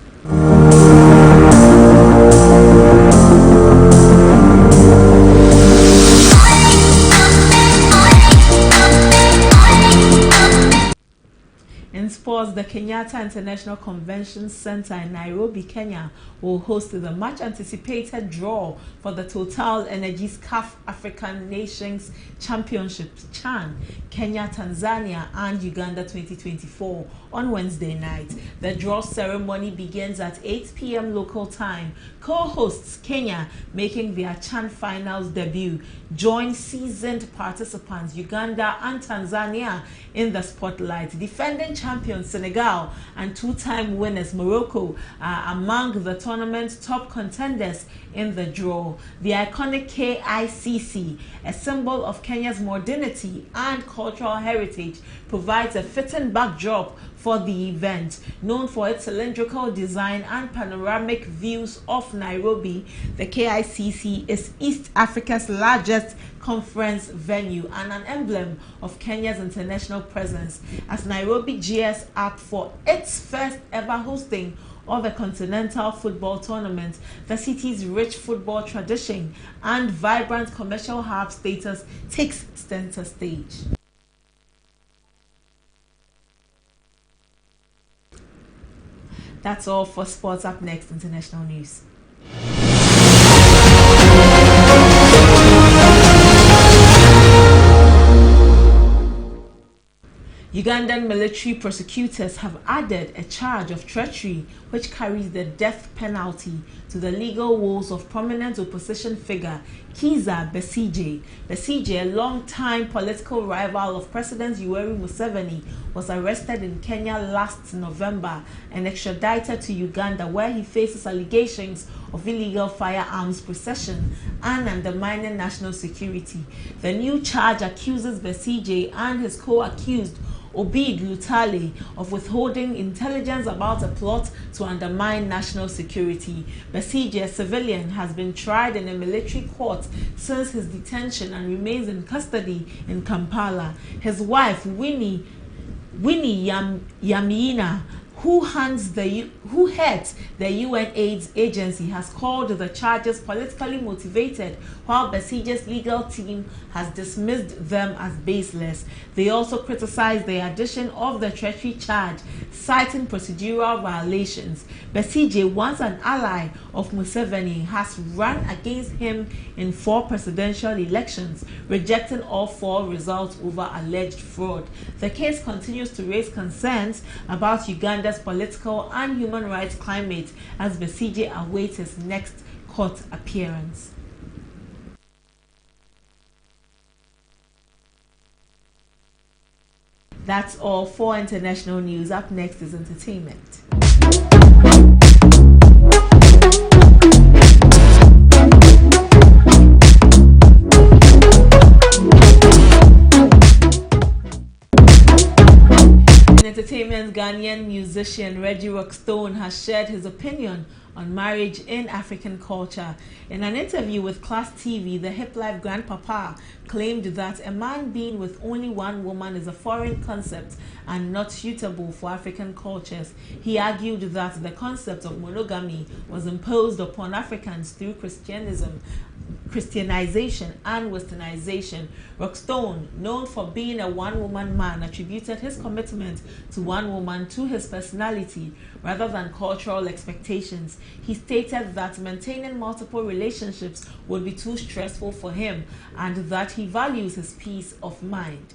In sports, the Kenyatta International Convention Center in Nairobi, Kenya, will host the much-anticipated draw for the Total Energies CAF African Nations Championships CHAN, Kenya, Tanzania, and Uganda 2024 on Wednesday night. The draw ceremony begins at 8 p.m. local time. Co-hosts Kenya, making their CHAN finals debut, join seasoned participants Uganda and Tanzania in the spotlight. Defending champions Senegal and two-time winners Morocco are among the tournament's top contenders in the draw. The iconic KICC, a symbol of Kenya's modernity and cultural heritage, provides a fitting backdrop for the event. Known for its cylindrical design and panoramic views of Nairobi, the KICC is East Africa's largest conference venue and an emblem of Kenya's international presence, as Nairobi gears up for its first ever hosting of a continental football tournament. The city's rich football tradition and vibrant commercial hub status takes center stage. That's all for sports. Up next, international news. Ugandan military prosecutors have added a charge of treachery which carries the death penalty to the legal woes of prominent opposition figure Kizza Besigye. Besigye, a long-time political rival of President Yoweri Museveni, was arrested in Kenya last November and extradited to Uganda, where he faces allegations of illegal firearms possession and undermining national security. The new charge accuses Besigye and his co-accused Obid Lutale of withholding intelligence about a plot to undermine national security. Besigye, a civilian, has been tried in a military court since his detention and remains in custody in Kampala. His wife, Winnie Yamina, who heads the UN AIDS agency, has called the charges politically motivated, while Besigye's legal team has dismissed them as baseless. They also criticized the addition of the treachery charge, citing procedural violations. Besigye, once an ally of Museveni, has run against him in 4 presidential elections, rejecting all 4 results over alleged fraud. The case continues to raise concerns about Uganda's political and human rights climate as Besigye awaits his next court appearance. That's all for international news. Up next is entertainment. In entertainment, Ghanaian musician Reggie Rockstone has shared his opinion on marriage in African culture. In an interview with Class TV, the Hip Life grandpapa claimed that a man being with only one woman is a foreign concept and not suitable for African cultures. He argued that the concept of monogamy was imposed upon Africans through Christianization and Westernization. Rockstone, known for being a one-woman man, attributed his commitment to one woman to his personality rather than cultural expectations. He stated that maintaining multiple relationships would be too stressful for him and that he values his peace of mind.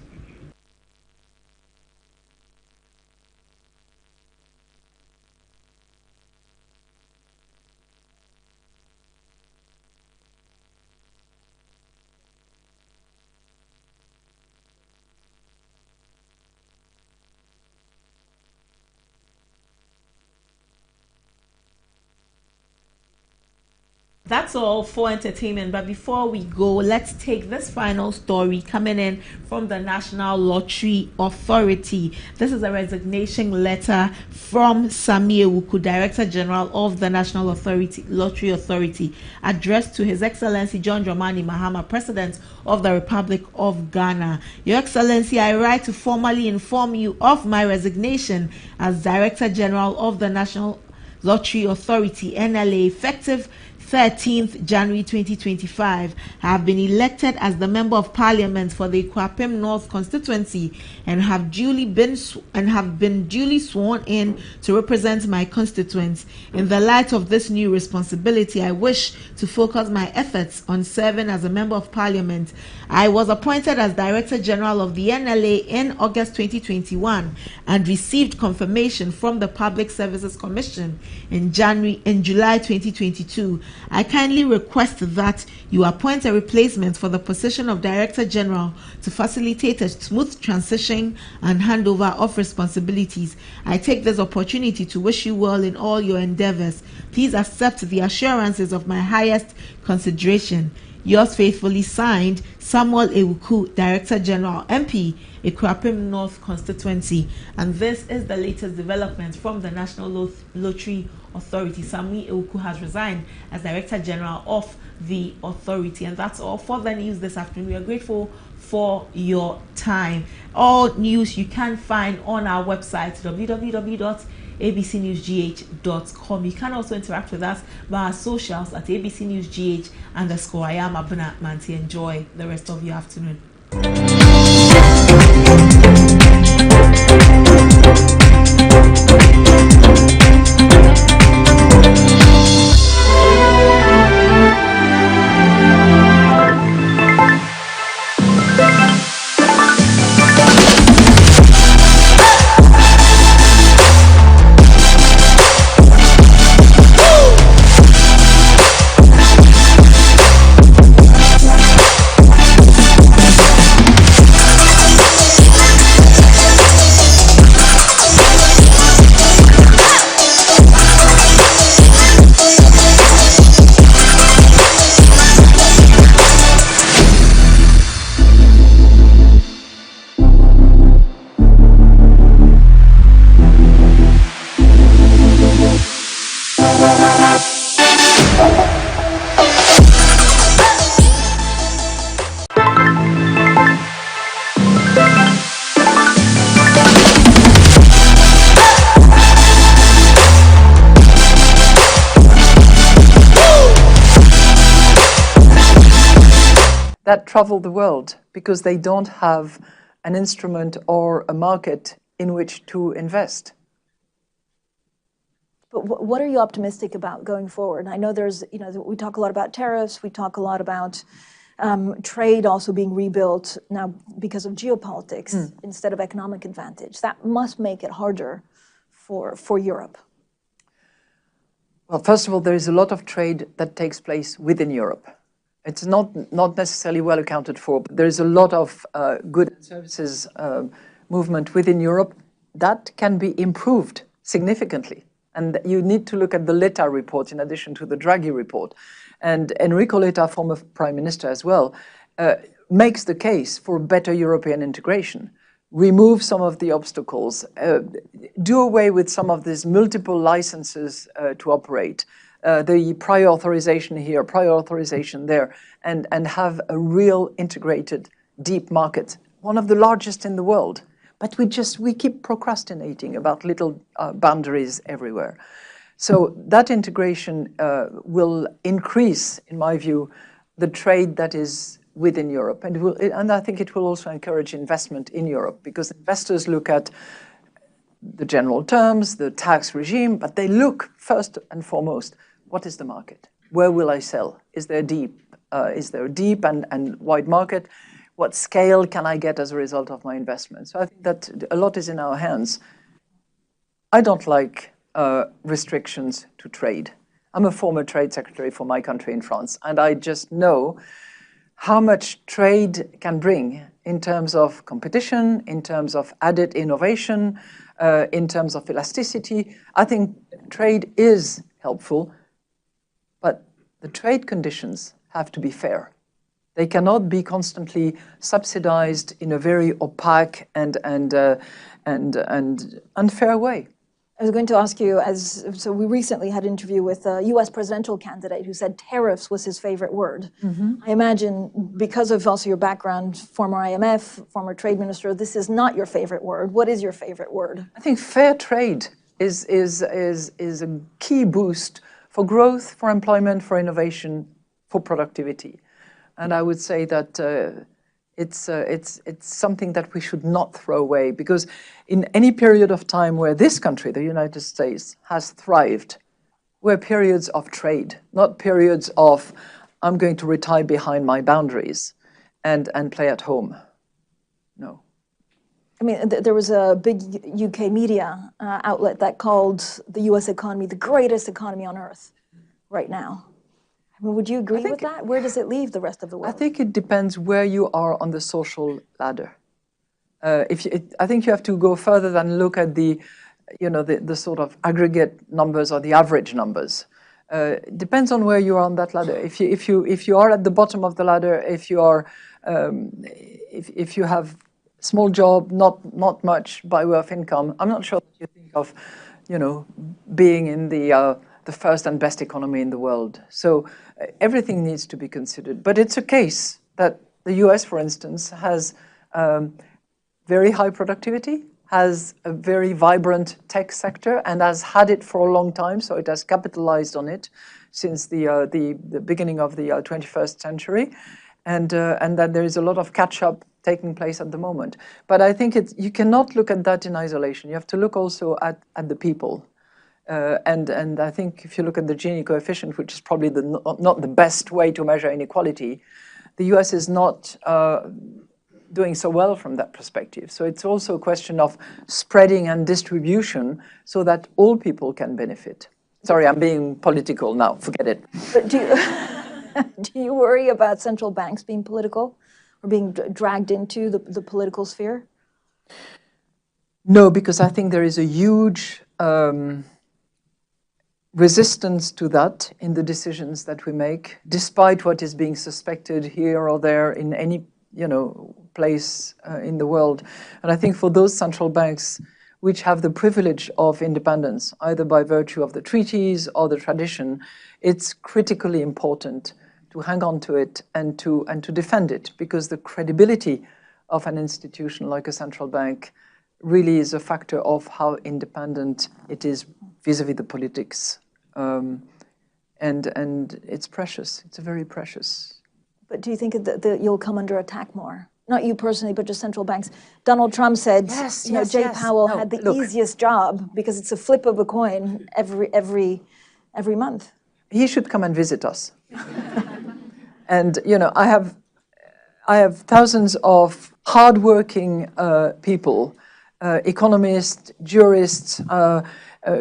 That's all for entertainment, but before we go, let's take this final story coming in from the National Lottery Authority. This is a resignation letter from Sami Ewuku, Director General of the National Lottery Authority, addressed to His Excellency John Dramani Mahama, President of the Republic of Ghana. Your Excellency, I write to formally inform you of my resignation as Director General of the National Lottery Authority, NLA, effective 13th January 2025. I have been elected as the Member of Parliament for the Kwapem North constituency and have been duly sworn in to represent my constituents. In the light of this new responsibility, I wish to focus my efforts on serving as a Member of Parliament. I was appointed as Director General of the NLA in August 2021 and received confirmation from the Public Services Commission in July 2022. I kindly request that you appoint a replacement for the position of Director General to facilitate a smooth transition and handover of responsibilities. I take this opportunity to wish you well in all your endeavors. Please accept the assurances of my highest consideration. Yours faithfully signed, Samuel Ewuku, Director General, MP, Ekwapim North Constituency. And this is the latest development from the National Lottery Authority. Samuel Ewuku has resigned as Director General of the authority. And that's all for the news this afternoon. We are grateful for your time. All news you can find on our website, www.abcnewsgh.com. You can also interact with us via our socials at abcnewsgh_. I am Abuna Manti. Enjoy the rest of your afternoon.
that travel the world because they don't have an instrument or a market in which to invest.
But what are you optimistic about going forward? I know there's, we talk a lot about tariffs, we talk a lot about trade also being rebuilt now because of geopolitics instead of economic advantage. That must make it harder for Europe.
Well, first of all, there is a lot of trade that takes place within Europe. It's not necessarily well accounted for, but there is a lot of goods and services movement within Europe that can be improved significantly. And you need to look at the Letta report in addition to the Draghi report. And Enrico Letta, former prime minister as well, makes the case for better European integration. Remove some of the obstacles, do away with some of these multiple licenses to operate, the prior authorization here, prior authorization there, and have a real integrated deep market, one of the largest in the world. But we keep procrastinating about little boundaries everywhere. So that integration will increase, in my view, the trade that is within Europe. And I think it will also encourage investment in Europe, because investors look at the general terms, the tax regime, but they look first and foremost, what is the market? Where will I sell? Is there a deep and wide market? What scale can I get as a result of my investment? So I think that a lot is in our hands. I don't like restrictions to trade. I'm a former trade secretary for my country in France, and I just know how much trade can bring in terms of competition, in terms of added innovation, in terms of elasticity. I think trade is helpful, but the trade conditions have to be fair. They cannot be constantly subsidized in a very opaque and unfair way.
I was going to ask you, so we recently had an interview with a US presidential candidate who said tariffs was his favorite word. I imagine because of also your background, former IMF, former trade minister, this is not your favorite word. What is your favorite word?
I think fair trade is a key boost for growth, for employment, for innovation, for productivity. And I would say that it's something that we should not throw away, because in any period of time where this country, the United States, has thrived, were periods of trade, not periods of I'm going to retire behind my boundaries and play at home. No.
I mean, there was a big UK media outlet that called the US economy the greatest economy on earth right now. I mean, would you agree with that? Where does it leave the rest of the world?
I think it depends where you are on the social ladder. I think you have to go further than look at the sort of aggregate numbers or the average numbers. It depends on where you are on that ladder. If you are at the bottom of the ladder, if you are if you have small job, not much by way of income, I'm not sure that you think of being in the first and best economy in the world. So everything needs to be considered. But it's a case that the US, for instance, has very high productivity, has a very vibrant tech sector, and has had it for a long time, so it has capitalized on it since the beginning of the 21st century, and that there is a lot of catch-up taking place at the moment. But I think you cannot look at that in isolation. You have to look also at the people. And I think if you look at the Gini coefficient, which is probably not the best way to measure inequality, the US is not doing so well from that perspective. So it's also a question of spreading and distribution so that all people can benefit. Sorry, I'm being political now, forget it.
But do you worry about central banks being political or being dragged into the political sphere?
No, because I think there is a huge resistance to that in the decisions that we make, despite what is being suspected here or there in any place in the world. And I think for those central banks which have the privilege of independence, either by virtue of the treaties or the tradition, it's critically important to hang on to it and to defend it, because the credibility of an institution like a central bank really is a factor of how independent it is vis-a-vis the politics. And it's precious. It's very precious.
But do you think that you'll come under attack more? Not you personally, but just central banks. Donald Trump said, Jay Powell had the easiest job because it's a flip of a coin every month.
He should come and visit us. And I have thousands of hardworking people, economists, jurists,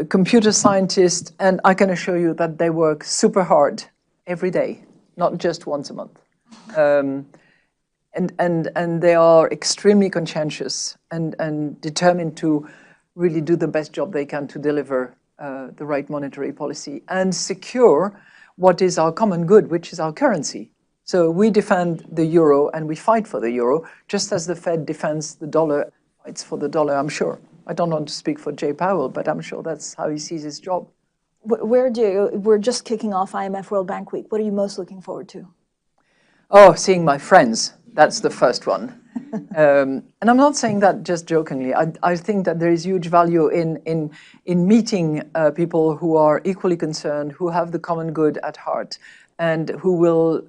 computer scientists, and I can assure you that they work super hard every day, not just once a month. And they are extremely conscientious and determined to really do the best job they can to deliver the right monetary policy and secure what is our common good, which is our currency. So we defend the euro and we fight for the euro, just as the Fed defends the dollar and fights for the dollar, I'm sure. I don't want to speak for Jay Powell, but I'm sure that's how he sees his job.
We're just kicking off IMF World Bank Week. What are you most looking forward to?
Oh, seeing my friends. That's the first one. And I'm not saying that just jokingly. I think that there is huge value in meeting people who are equally concerned, who have the common good at heart, and who will,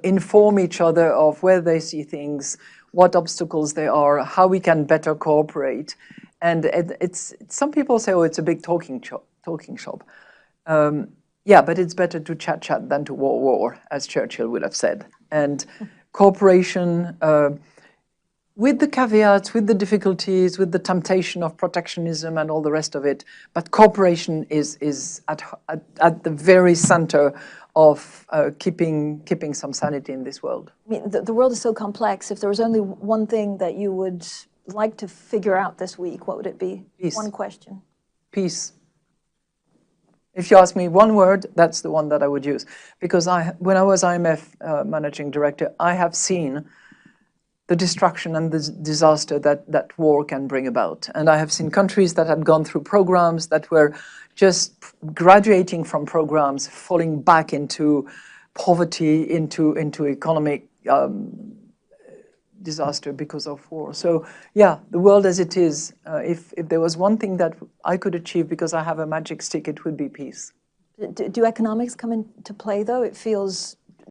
inform each other of where they see things, what obstacles there are, how we can better cooperate. And it's some people say, oh, it's a big talking shop. Yeah, but it's better to chat than to war, as Churchill would have said. And cooperation, with the caveats, with the difficulties, with the temptation of protectionism and all the rest of it, but cooperation is at the very center of keeping some sanity in this world.
I mean, the world is so complex. If there was only one thing that you would like to figure out this week, what would it be?
Peace.
One question.
Peace. If you ask me one word, that's the one that I would use. Because when I was IMF managing director, I have seen the destruction and the disaster that war can bring about. And I have seen countries that had gone through programs that were just graduating from programs, falling back into poverty, into economic disaster because of war. So yeah, the world as it is, if there was one thing that I could achieve because I have a magic stick, it would be peace.
Do economics come into play, though? It feels